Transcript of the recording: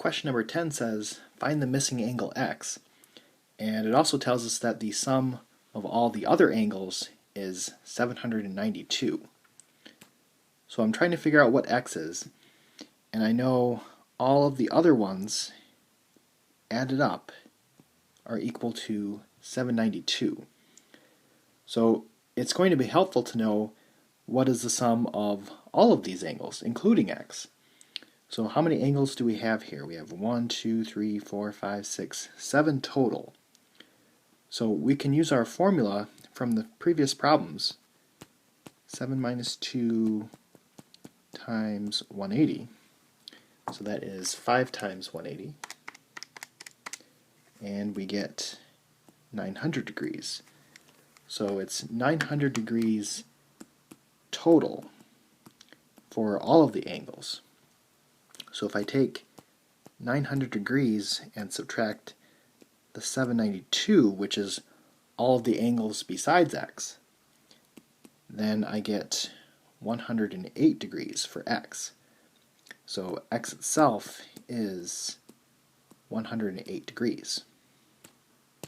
question number 10 says, find the missing angle x, and it also tells us that the sum of all the other angles is 792. So I'm trying to figure out what x is, and I know all of the other ones added up are equal to 792. So it's going to be helpful to know what is the sum of all of these angles, including x. So how many angles do we have here? We have 1, 2, 3, 4, 5, 6, 7 total. So we can use our formula from the previous problems. 7 minus 2 times 180. So that is 5 times 180. And we get 900 degrees. So it's 900 degrees total for all of the angles. So if I take 900 degrees and subtract the 792, which is all of the angles besides x, then I get 108 degrees for x. So x itself is 108 degrees.